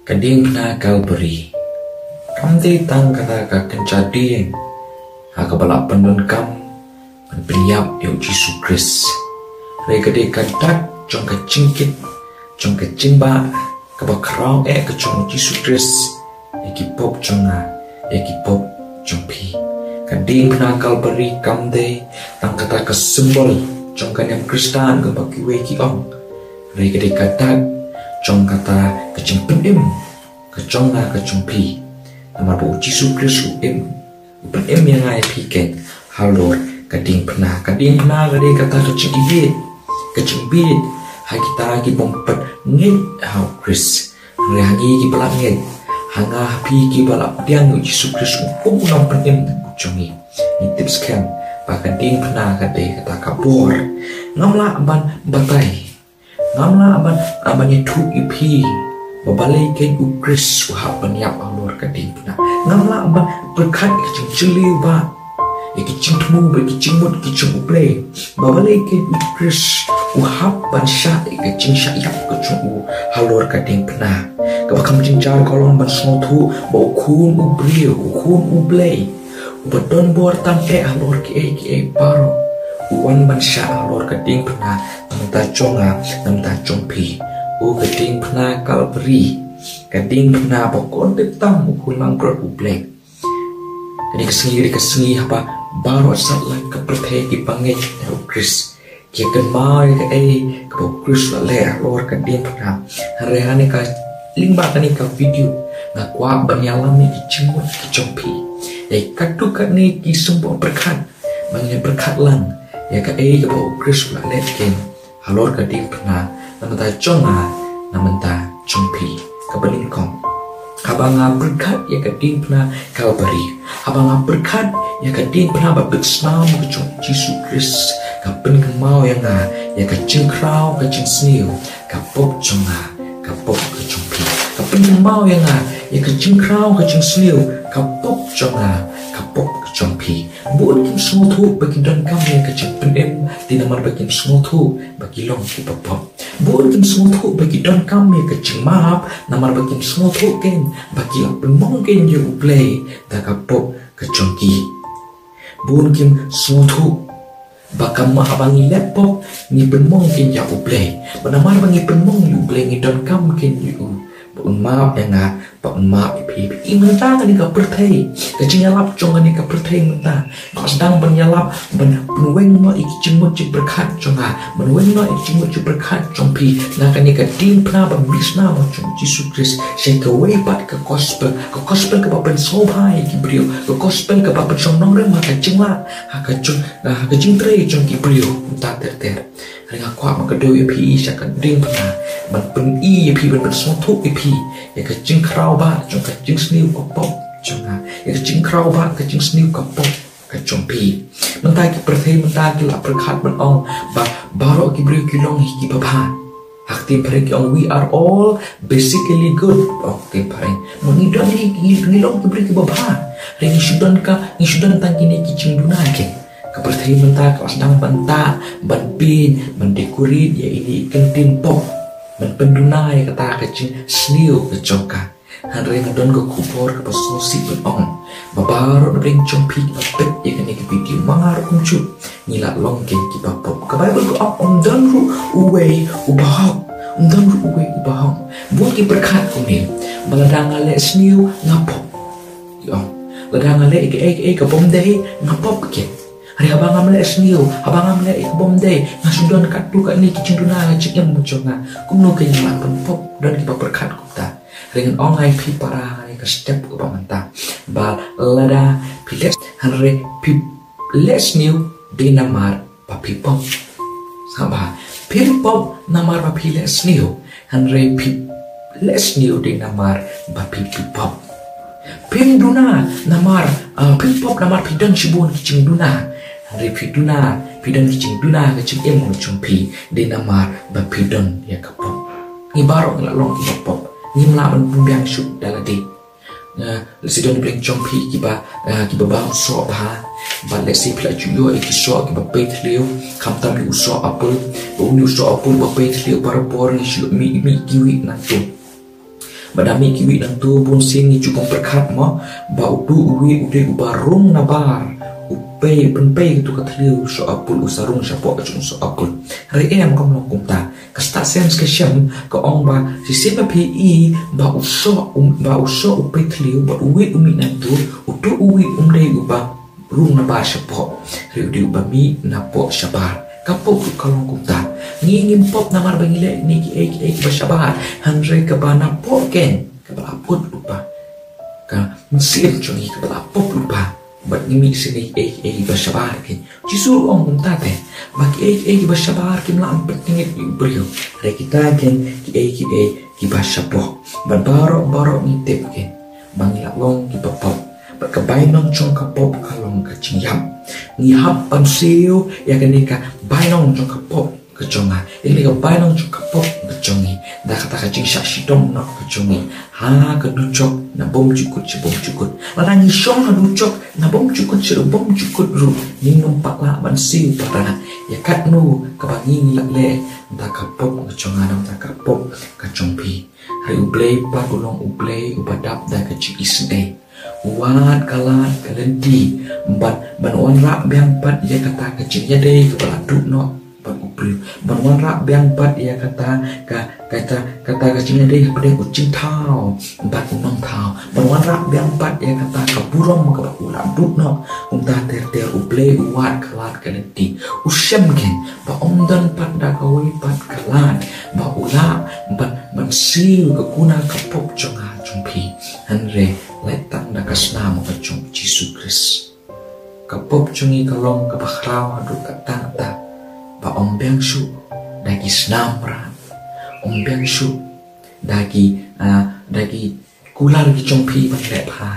Kading pna Calvary kam te tang kata ka kencading ha kabala pandon kam pan priap yo Yesus Kristus re kade kadak jong ka cingkit jong ka cimba ka bakrau ka jong Yesus Kristus ki pop jonga ki pop jong pi kading pna Calvary kam te tang kata ka simbol jong ka nyam Kristan ka baki we ki ong re kade kadak jong kata ka cingpim ka jonga ka jong pi Nama bu Yesus Kristus em yang ai piket halor kading pernah kading kata kecing bit hai kita lagi bompet ngit hau Kris rehangi ki balap ngit hanga pi ki balap diang Yesus Kristus kum nom penem jongi ni tips kan kading pernah kata kabor ngamla aban batai ngamla aban itu ipi Babalai kain ukris wahab banyap alur kading puna ngamla aban berkat kecing celiu ba kecing temu kecing mut kecing uplay babalai kain ukris wahab bansha kecing syaiq kecing halur kading puna kabakam jinjar kolong ban snotu bau kun ubriu kun uplay ubadon bortam halur ki paro uwan bansha halur kading puna namta jonga namta jompi kading pernah Calvary kading pernah pokon tetang ukulang berat ublek kading kesengi apa baru asal lagi kepercaya dipanggil Kris kia kemau ke Kris laleh luar kading pernah hari-hari ka limba kani ka video ngakwa banyalami kicimut kicompi kadu kani kisumbo berkat banyak berkat lang ke Kris laleh ken halor kading pernah namanta jonga namanta jompi kabalingkom habanga berkat ya kading pernah Calvary habanga berkat ya kading pernah babik senam ke Yesus Kristus kapen kemau yang ya kacing krau kacing sniu kapop jonga kapop ke jompi kapen kemau yang ya kacing krau kacing sniu kapop jonga kapop ke jompi buat kim semua tu bagi dan kami kacing penem di nama bagi semua tu bagi long ki popop buat kim semua tu bagi dan kami kacing maaf nama bagi semua tu ken bagi apa mungkin you play tak kapop ke jompi buat kim semua tu bakal mahabangi laptop ni mungkin ya play benamar bangi pemong you play ni dan kami ken you maaf yang maaf ipi imenta kan ika pertai kecing nyalap jongan ika pertai menta kau sedang menyalap menueng no iki cimut cip berkat jonga menueng no iki cimut cip berkat jompi ngakan ika din pernah berbisna macam Yesus Kristus saya kawai bat ke gospel ke bapen sobai ki brio ke gospel ke bapen sonong rem maka cingla haka cingtrai jong ki brio tak ter Ringa kuat maka dewi ipi saya kading pernah pen ipi ben sotu ipi ya kecing krau ba jong kecing sniu kopop jonga ya kecing krau ba kecing sniu kopop kecompi mentai ki perthai mentai ki la berkat ben ong ba baro ki brio ki long ki baba hakti pare ki ong we are all basically good okay pare mengidon ni long ki brio ki baba ringi sudan tang kini ki cingduna ke kepercayaan mentah kelas sedang bentah banpin mendekurit ya ini kentin pok menpenduna ya kata kecing sniu kecoka hari ngedon ke kupor ke pasnosi benong babaru nabring jompi ngepet ya kini ke video mangar kumcu ngilak longken ki bapop kebaik berku op dan ru uwe ubahok buat ki berkat kuning meladang ale sniu ngapop yo ladang ale ke bomdei ngapop ke hari abang amle sniu abang amle bomdei ngasudan katu kat ni kicing duna ngajik yang munculna kumno ke yang pop dan kita berkat kita dengan online pi para hari ke step ke bamanta bal lada pilet hari pi lesniu di namar papi pop sabah pi pop namar papi lesniu hari pi lesniu di namar papi pop pi duna namar pi pop namar pi dan shibun kicing duna hari piduna pidan kicing duna kecing ilmu jompi di nama bapidon ya kapop ni barok ngelong ki kapop ni melawan pembiang syuk daladi lesidon bring jompi kiba bang so ba lesi pla juyo iki so kiba pet liu kamtam ni uso apul bo ni uso apul ba pet liu para por ni syuk mi kiwi nantu badami kiwi dan tu bun singi cukup berkat mo ba udu uwi ude ubarung nabar upe penpe itu katliu so apul usarung sapok chung so apul re em kom long kumta kasta sense ke syam ko ong ba si sepa pi ba uso upe tliu ba uwi umi nan tu udu uwi umde uba rung nabar sapok re ude ubami napok sabar kapok kalong kumta ngingin pop namar bangile ni ki basabar hanre ka bana poken ka balapot lupa ka mesin chungi ka balapot lupa bat ngimi sini basabar ken jisu ong kumta te bagi basabar kim la penting brio re kita ken ki basapo bat baro ngitep ken bangila long ki pop bat kabainong chong kapop kalong ka chingyam ngihap pansiu ya kenika bainong chong kapop keconga ini ke bainong chong kapop kecongi dah kata kacing syashidom nak kecongi ha keducok na bom cukut larang isong na ducok na bom cukut ru minum pakla bansiu patana ya katnu kebangi lakle dah kapop keconga dah kapop kecongpi hari ublei pagulong ublei ubadap dah kecik isde uat kalat kalenti ban wan rak biang pat ya kata kecilnya deh kepala duk no ban upri ban wan rak biang pat ya kata kecilnya deh pada kucing tau ban unong tau ban wan rak biang pat ya kata kaburong ke ulat duk no unta ter uble uat kalat kalenti usyam ken ba omdan pat da kawi pat kalat ba ula ban siu ke guna kapop jonga jongpi hanre letang da kasnam ka jong Yesus Kristus kapop jongi kalong ka bakraw adu kata ba ombyang shu dagi snamra ombyang shu dagi kular ki jongpi ban lepha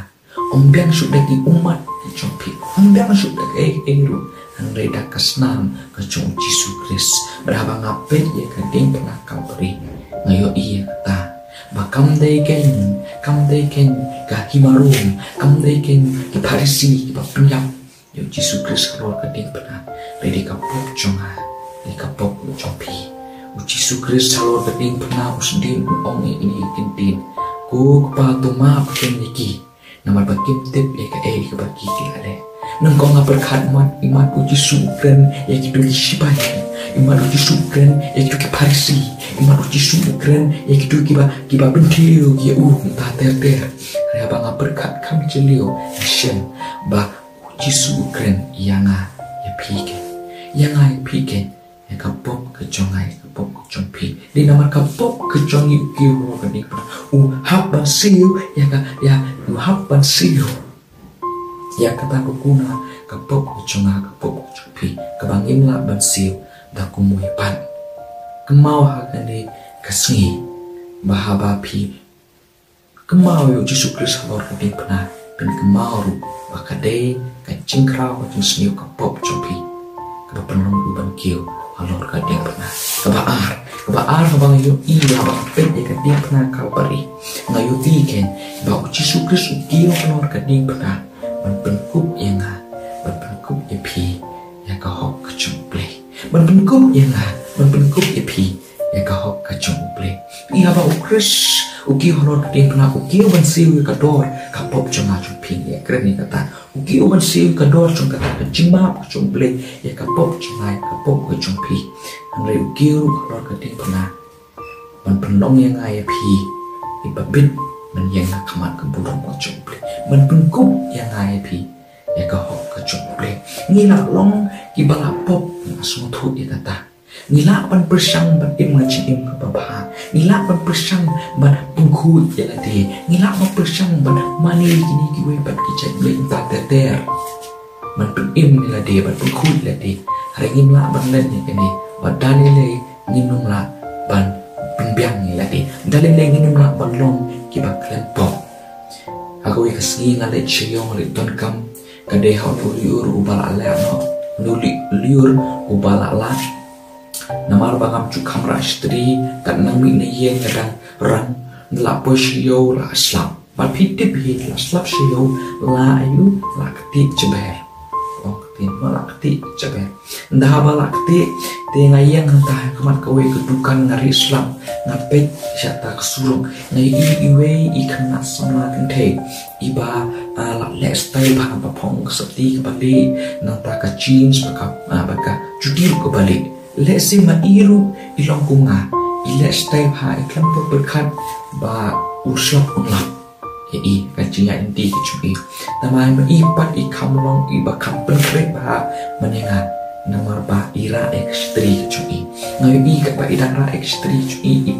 ombyang shu dagi umat ki jongpi ombyang shu dagi eru hanre da kasnam ka jong Yesus Kristus berapa ngapet ya ka ding pelakau beri ngayo iya kata bakam day ken ka himarum kam day ken ki parisi ki papenyap yo Yesus Kristus kalau kading pernah ready kapok jonga di kapok jompi Yesus Kristus kalau kading pernah usdin ong ini kintin ku kepatu ma paken iki namar bakim tip ya ka ka bagi ki ale nang ko nga berkat imat Yesus Kristus ya ki duli sibai imat Yesus Kristus ya ki parisi imat Yesus Kristus ya kiba bentiu ya ta ter re bang berkat kami celio shem ba Yesus Kristus yang ya pike ya kapop kejongai kapop kejongpi di nama kapop kejongi kiu kani haban siu ya haban siu ya kata kukuna kapop kejonga kapop kejongpi kebangim la ban siu da kumuipan kemau hakane kasngi bahaba pi kemau yo Yesus Kristus lor kading pernah pen kemau ru bakade kacing krau kacing sniu kapop jompi keba penong uban kiu alor kading pernah kebaar bang yo iya bang pen kading pernah kalbari ngayu tiken ba Yesus Kristus kiu lor kading pernah ban penkup yang ban penkup epi ya ka hok kecomple ban penkup yang ban penkup epi ya ka hok kecomple iya ba ukris uki honor kading pernah uki ban siu ka dor ka pop jonga juping ya keren ni kata uki ban siu ka dor jong kata kecima kecomple ya ka pop jonga ka pop kecompi andre uki honor kading pernah ban penong yang ya pi ibabit man yang kamat keburung kecomple man penkup yang ya pi ya ka hok kecomple ngila long ki balapop asung thu ya kata ngila ban bersang ban im ngacim ke baba ngila ban bersang ban pengku ya lati ngila ban bersang ban mani kini ki we ban ki cai ble ta ter ban im ni lati ban pengku lati hari ngila ban len ni kini ban dali le nginum la ban pembiang ni lati dali le nginum la ban long ki ba klempok aku we kasngi ngale chiyong le ton kam kade ha liur ubal ala no nuli liur ubal ala namar bangam cukam rastri kan nang mi yen kadang rang la posio la slap ba pitip hi la slap sio la ayu la ketik jeber oh tin malakti cabe dah balakti te ngayang hantah kamat kawe kedukan ngari Islam ngapet syata kesulung ngai iwe ikana sama kente iba la lifestyle bah papong seperti kembali nanta ka jeans baka judil kembali lesi mairu ilong kunga lifestyle ha iklampo berkat ba uslap unlap i kajinya inti kecui namai ipat ikamlong iba kampen krep ba menengat namar ba ira ekstri kecui ngai kat ba idara ekstri kecui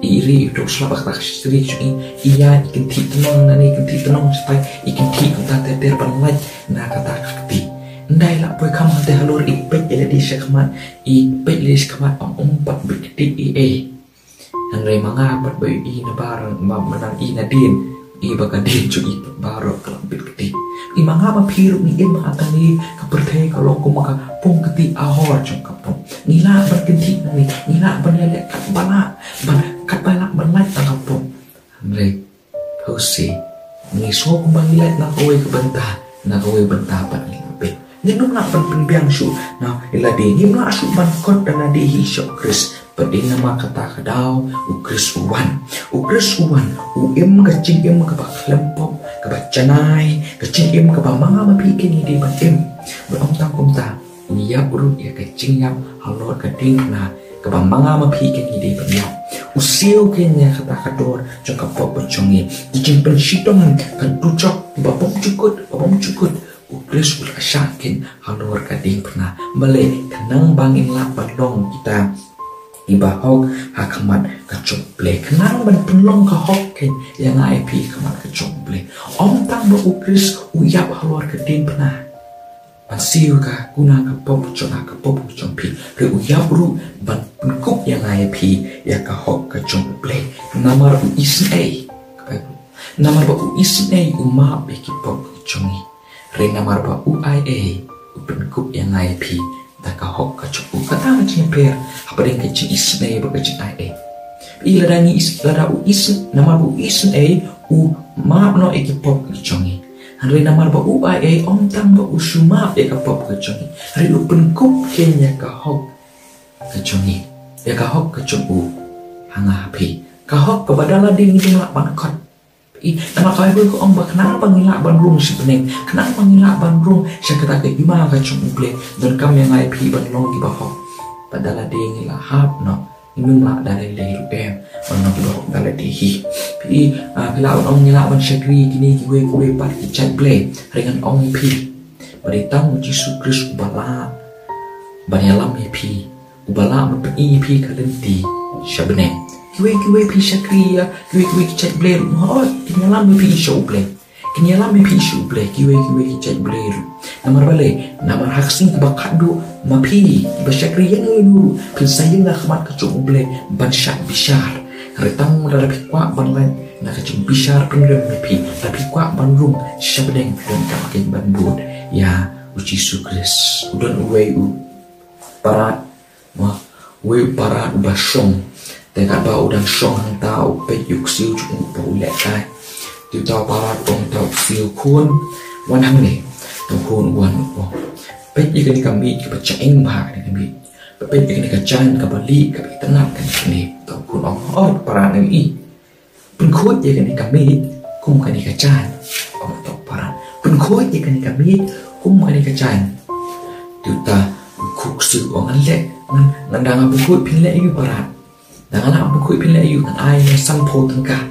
iri dok selabak tak ekstri kecui iya ikenti tenong nani ikenti tenong supaya ikenti kata ter penlaj na kata kakti ndai la poi kam hante halur ipet ele di sekmat ipet lis kamat umpat berketi Andai manga pat bai i na barang menang i nadin i baka din cu i baro kelambit keti i manga ma piru ni em akan ni keperthe kalau ko maka pung keti ahor cung kapung ngila berkenti ni ngila benele kat bala kat bala benlai kapung Andai pose ni so ko mangilat na kowe ke bentah na kowe bentah pat ni pe ni num nak penbiang su na ila di ni mla asu ban kot dan di hi syok kris Peding nama kata kedau ukris uwan uem kecing em kebak lempok kebak canai kecing em kebak manga mapikin di batim berom tangkum ta uya urut ya kecing yap halor keding na kebak manga mapikin di batim usiu kenya kata kedor jong kapok bercongi kecing pensidong keducok babom cukut ukris ul asyakin halor keding pernah balik kenang bangin lak balong kita iba hok hakamat kecomble kenang ban penlong ka hokken yang IP kamat kecomble om tang ba ukris uyap halor kedin pernah pasiu ka guna ka pop chompi re uyap ru ban penkup yang IP ya ka hok kecomble namar u isne namar ba u isne umma be ki pop chongi re namar ba u ia penkup yang IP taka hok kacuk kata macam per apa yang kecil isne berkecil ai ila dani lada u is nama bu isne u ma no ekipop kecungi hari nama bu u ai om tang bu usuma ekipop kecungi hari u penkup kenya ka hok kecungi ya ka hok kecungu hanga api ka hok kebadala ding lak banakot nama kau ibu ko om kenal pangilak bandung sebeneng kenal pangilak bandung saya kata ke ima ka cumble dan kami yang IP bandung di bawah padahal dia ngilah hap no ini mak dari leher mana di bawah dari dihi pi bila om ngilah ban syakri kini gue par chat play dengan om pi beritang Yesus Kristus ubala banyalam pi ubala mempi kalenti sebeneng Kiwe pi syakriya, kiwe chat blare. Oh, kinyalam pi show blare. Kinyalam pi show blare. Kiwe chat blare. Namar bale, namar haksin bakado mapi basyakriya ngulu. Pin sayang nak mat kacung blare ban syak bishar. Retang dara pi kwa ban lain nak kacung bishar pindem pi. Tapi kwa ban rum syabdeng dan kapakin ban bud. Ya, uci sukres. Udan uwe u parat. Wah, uwe parat basong. Dekat bau dan song hang tau pe yuk siu chung bau lek kai tu tau parat ong tau siu kun wan hang ni tu kun wan oh pe ye ni kami ki baca eng ba ni kami pe ye ni ka jan ka bali ka tenat kan ni tau kun ong oh parat ni pun khoi ye ni kami kum ka ni ka jan ong tau parat pun khoi ye ni kami kum ka ni ka jan tu ta khuk siu ong an lek nan dang bu khoi pin lek yu parat Dengan anak buku pilih ayu kan ayah sampo tengkah,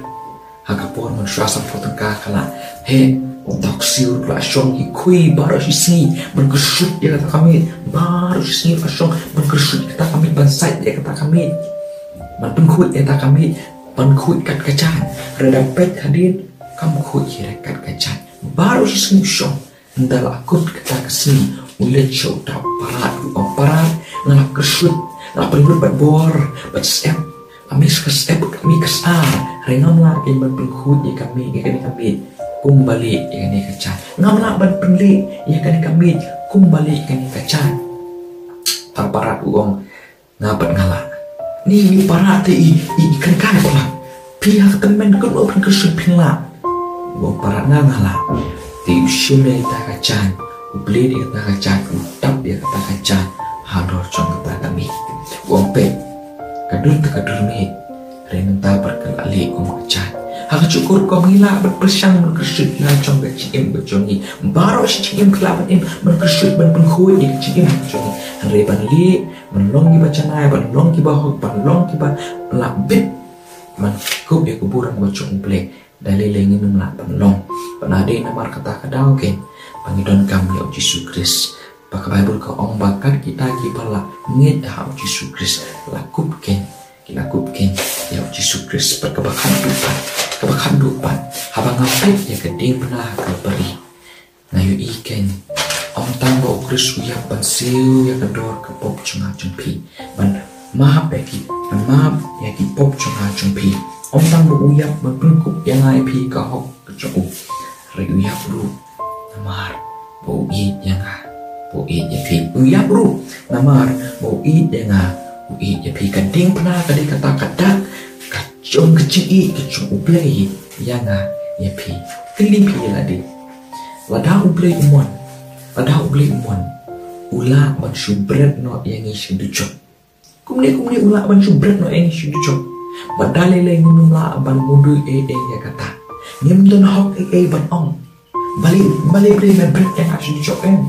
hagapon manusia sampo tengkah kala he untuk siur pelasyong ikui baru sini bergesut dia kata kami baru sini pelasyong bergesut kata kami bansai dia kata kami penkuit dia kata kami penkuit kat kacan redapet hadir kamu kuit kat kacan baru sini syong hendaklah akut kata kesini ulet show tak parat ngalap gesut nak perlu buat bor, buat step, kami step, kami kesar, renam lah yang berpenghut ya kami kembali ya kami kacan, ngam lah berpenli ya kami kembali ya kami kacan, terparat uang ngapat ngalah, ni parat ikan kai pula, pihak temen kan open kesempatan lah, uang parat ngalah, di usia kita kacan, Ubli dia kata kacat, utap dia kata kacat, halor cong kata kami. Uampe, kadur mi, renenta berkelali kum kacat. Hak cukur kau mila berpersang berkersut lancong kecim berjongi. Baru cim kelabat im berkersut berpenhui di kecim berjongi. Hari banli menlong baca nai, menlong bahok, menlong labit, menkub ya kuburan bocong plek. Dalil ingin mengelak penlong. Penade namar kata kadau ken. Pangidon kam ya Yesus Kristus. Pakai Bible ke ong bakat kita kipala ngit ha Yesus Kristus lakup ken. Lakup ken ya Yesus Kristus kebakan dupan. Habang ngapit ya keding pernah kelberi. Ngayu iken. Ong tanggo Kristus ya bansiu ya kedor ke pop cunga cumpi. Ban maaf ya ki. Maaf ya ki pop cunga cumpi. Ong tanggo uyap berpengkup yang ngai pi kahok kecau. Ri uyap ru. Namar bau it yang bau it ya pi uyap ru. Namar bau it yang bau it ya pi kading pernah kadi kata kadak kacung kecil kecung ublay yang ya pi kelim pi ladi. Lada ublay umon. Lada ublay umon. Ula ban subret no yang isi ducok. Kumne ula ban subret no yang isi ducok. Badalay lay ngunumla ban mudu ya kata. Ngimdon hok ban ong. Balik beli membret yang harus dicobain.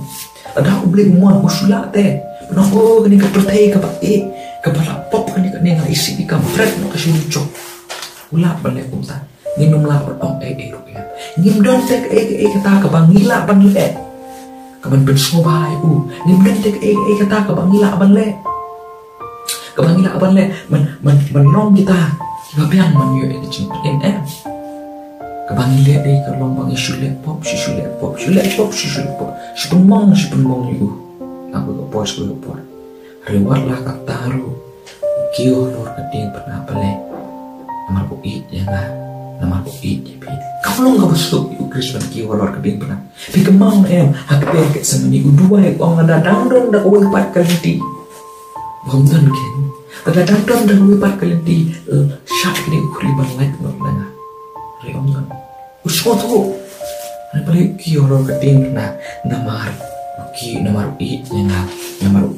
Ada beli muan usula teh. Penoko kini kepertai kepak kepala pop kini nggak isi di kampret nak kasih dicok. Ulah balik kumta. Minum lah ong rupiah. Ngimdon teh kata kebangila ban le. Keban bensobai ngimdon teh kata kebangila ban le. Kebangila ban le menong kita. Gabian man yo cimpen Kabang lihat deh kalau bang isu lepop, sepemong itu, aku kepos. Reward lah kata ru, kio lor keding pernah balik, nama buit ya nggak, nama buit ya pi. Kamu nggak masuk itu Kristus kio lor keding pernah. Pi kemang hak perket semeni udua orang ada dangdon dah kau empat kali di, bangdan kan, ada dangdon dah kau empat kali di, syak ini ukuri banget nggak. Reongan usoto ana balik ki oro keding na namar it namar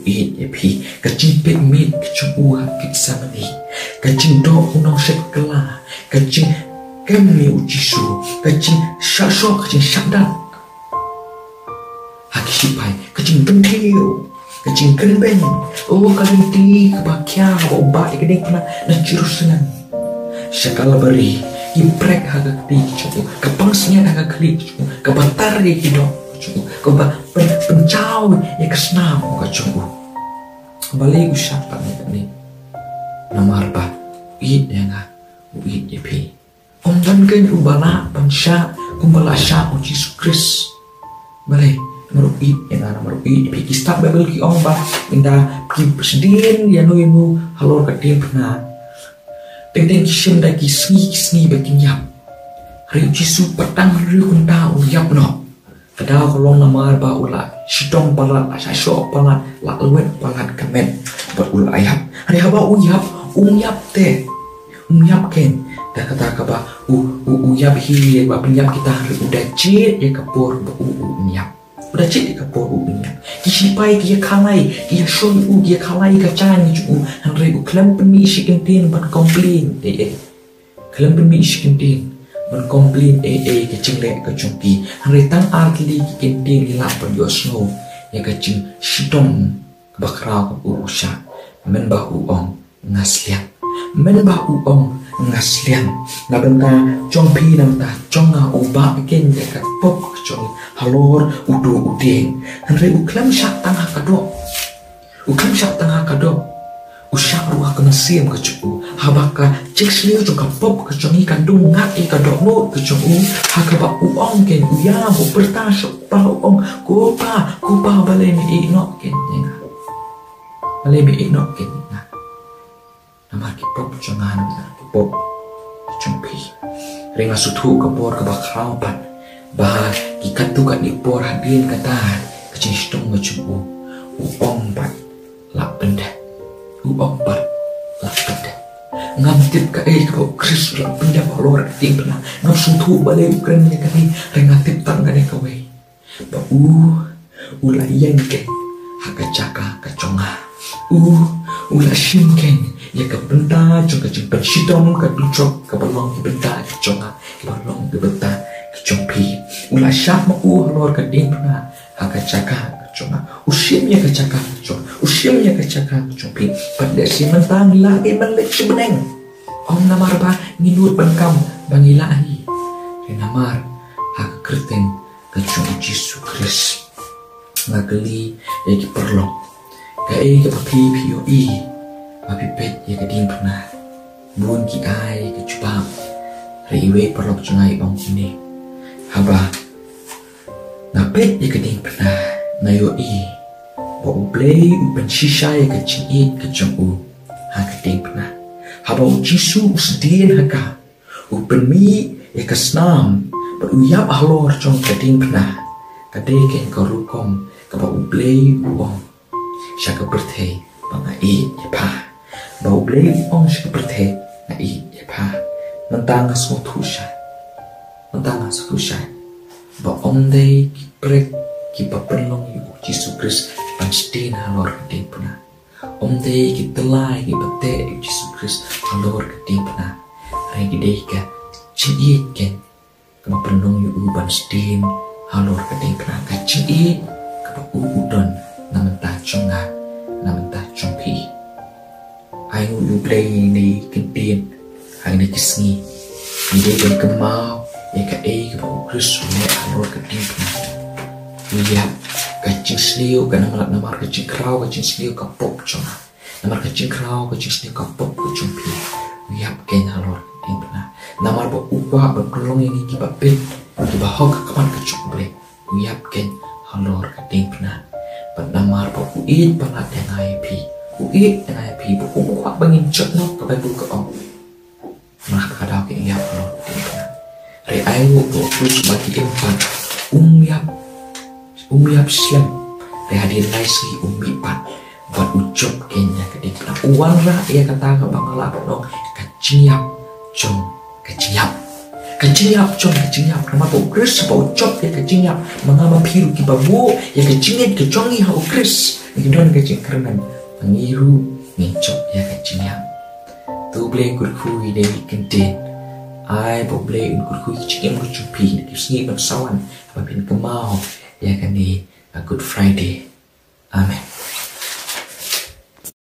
it ya pi kacing pit mit kecua kitsa mani kacing do unong sekela kacing kemi ujisu kacing syasho kacing syakdan haki sipai kacing bentiu kacing kenben kalenti kebakya obat keding pernah na cirusan sekala beri imprek agak klik cukup kepangsnya agak klik cukup kebantar ya hidup cukup pencau ya kesenam cukup balik usapan ini nomor apa it ya nggak it ya pi omdan kan ubala pansya kumbala sya Yesus Kristus balik nomor it ya nggak nomor it pi kisah Bible ki omba indah ki sedin ya nu halor kedin pernah Teng kisah dah kisni bagian yap. Hari Yesus petang hari kunda uyap no. Kada kalau nama arba ula sidong palat asasok palat laluet palat kemen berula ayap. Hari haba uyap teh ken. Dah kata kaba uyap hi bapinyap kita hari udah cit ya kapur uyap. Udah cik dia kapur unyap. Kisipai kia kalai, kia show kia kalai kacang ju. Henry klem pemi isi kentin ban komplain klem pemi isi kentin ban komplain kecing lek kecungki. Henry tang artli kentin lila ban yo snow ya kecing sidong bakrau usha men bahu ong ngaslian nabenta jompi namta jonga uba ken ya kat pop kecong halor udeng henry uklam syak tangah kado usyak ruah kemesim kecuku habaka cek sliu juga pop kecong ikan dungat kado no kecong hakaba uong ken uya bu bertas pa uong kupa balai mi inok ken ya balai mi inok ken nama kipop jangan kipop cumpi ringa sutu kebor kebakrau pan bah ikat tu kat dipor hadin kata kecing situng ngecupu uong pat lak benda ngamtip ka kebok Kristus lak benda balor keting pernah ngam sutu balai ukren ya kani ringa tip tang kani kawai ba ula yengken haka caka kaconga ula shimken ya ka benda jong ka jimpan shidong ka ducok ka balong ki benda kaconga ki balong ki benda kacompi ula syah ma halor ka din puna haka caka kaconga usim ya ka caka kacong usim ya ka caka kacompi pada si mentang lagi melek sebeneng om namar ba nginut bangkam bangilahi namar haka kerten kacung Yesus Kristus ngageli ya ki perlo ka ka papi POE papi pet ya ka din pernah bun ki ai ka cuba riwe perlo cungai ong kini haba na pet ya ka din pernah na yo bo play upan shisha ya ka cingit ka cung ha ka din pernah haba Yesus usdin haka upan mi ya ka snam beruyap halor cong ka din pernah kadeken ka rukom ka ba ublay uong siya ka birthday mga pa ba ublay uong siya ka birthday na pa mantangas mo tusya ba onday kiprek kipapenlong yu Yesus Kristus panstin halor kadin puna onday kitelay kipate yu Yesus Kristus halor kadin puna ay gidey ka cingit ken kamapenlong yu panstin halor kading pernah kacii kapa udon namenta chonga namenta chompi ayu ublay ni kendin ang nakisni hindi ben kemau ya ka kapa Kristus ne halor kading pernah iya kacing sliu kana malak namar kacing krau kacing sliu kapop chonga namar kacing krau kacing sliu kapop chompi iya ken halor kading pernah namar bo upa berkelong ini kipapit bahog kapan kecuk boleh uyap ken halor kading pernah namar pa uit palat yang IP bu umuk bangin cekno kapai bu ke om nah kadau ke uyap halor kading pernah re ayu bu terus bagi empat umyap slam re hadir laisi umbipan buat ucap kenya kading pernah uang ra ia kata ke bangala dong kaciap jong kaciap nama po Kris pa ucap ya kaciap mga mapiru ki babu ya kacingit kacongi ha Kris ngidon kacing kerenan pangiru ngicop ya kaciap tu blay kurkui dei kentin ai po blay kurkui kicing kurcupi kisni bersawan apabila kemau ya kan di Good Friday amen.